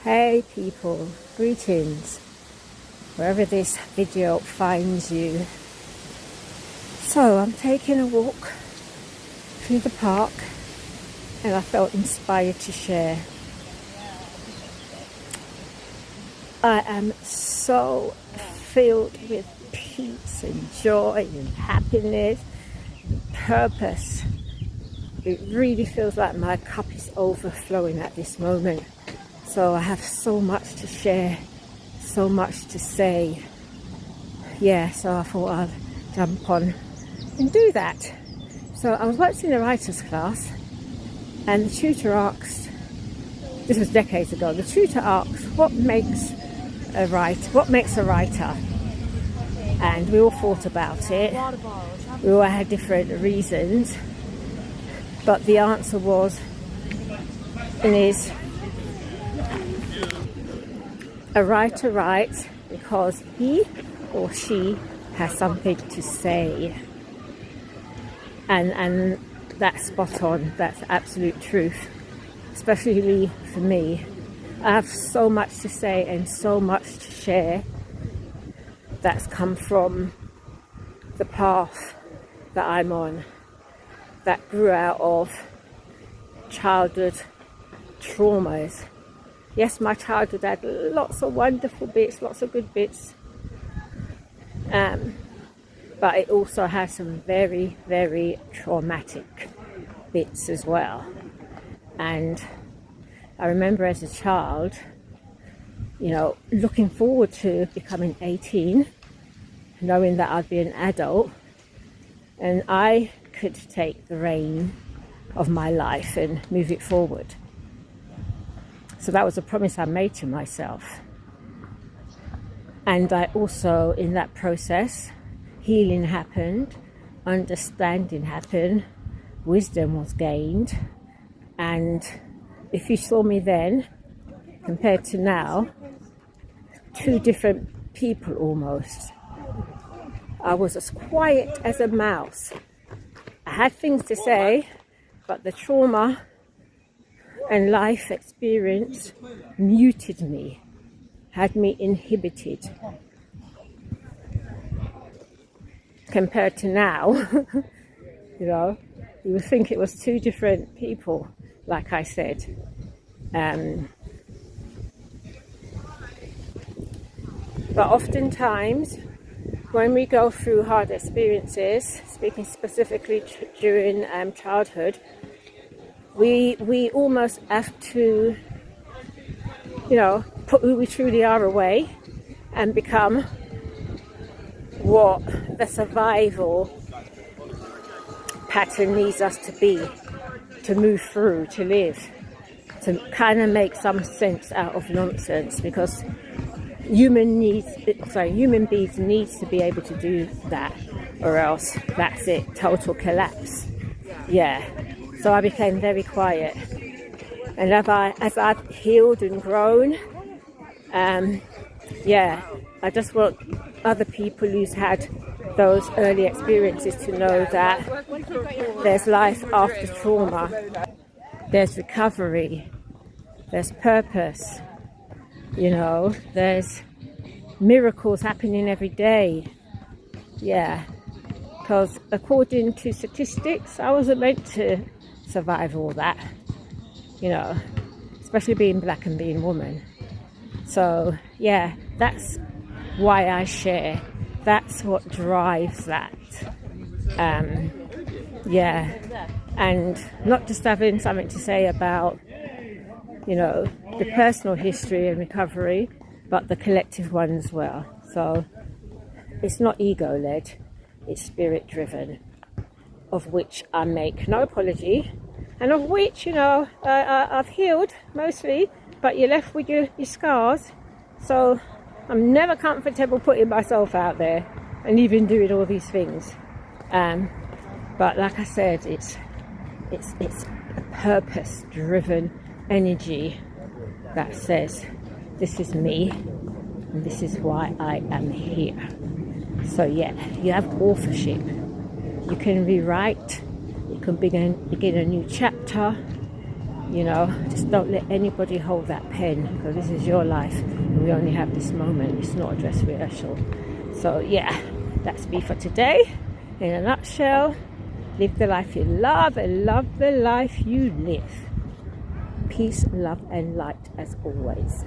Hey people, greetings, wherever this video finds you. So I'm taking a walk through the park and I felt inspired to share. I am so filled with peace and joy and happiness, purpose. It really feels like my cup is overflowing at this moment. So I have so much to share, so much to say. Yeah, so I thought I'd jump on and do that. So I was watching a writer's class and the tutor asked, this was decades ago, the tutor asked, what makes a writer? And we all thought about it. We all had different reasons. But the answer was and is, a writer writes because he or she has something to say. And that's spot on, that's absolute truth, especially for me. I have so much to say and so much to share that's come from the path that I'm on, that grew out of childhood traumas. Yes, my childhood had lots of wonderful bits, lots of good bits, but it also had some very, very traumatic bits as well. And I remember as a child, looking forward to becoming 18, knowing that I'd be an adult and I could take the reign of my life and move it forward. So that was a promise I made to myself. And I also, in that process, healing happened, understanding happened, wisdom was gained. And if you saw me then, compared to now, two different people almost. I was as quiet as a mouse. I had things to say, but the trauma and life experience muted me, had me inhibited. Compared to now, you would think it was two different people, like I said. But oftentimes, when we go through hard experiences, speaking specifically during childhood, we almost have to, put who we truly are away and become what the survival pattern needs us to be, to move through, to live, to kind of make some sense out of nonsense, because human beings need to be able to do that, or else that's it, total collapse. Yeah. So I became very quiet, and as I've healed and grown, I just want other people who's had those early experiences to know that there's life after trauma, there's recovery, there's purpose, there's miracles happening every day. Yeah, because according to statistics, I wasn't meant to survive all that, especially being black and being woman. So yeah, that's why I share. That's what drives that. And not just having something to say about, the personal history and recovery, but the collective one as well. So it's not ego-led, it's spirit-driven, of which I make no apology, and of which, I've healed mostly, but you're left with your scars. So I'm never comfortable putting myself out there and even doing all these things. But like I said, it's a purpose-driven energy that says, this is me, and this is why I am here. So yeah, you have authorship. You can rewrite, you can begin a new chapter, You know, just don't let anybody hold that pen, because this is your life and we only have this moment. It's not a dress rehearsal. So yeah, that's me for today. In a nutshell, live the life you love and love the life you live. Peace, love and light as always.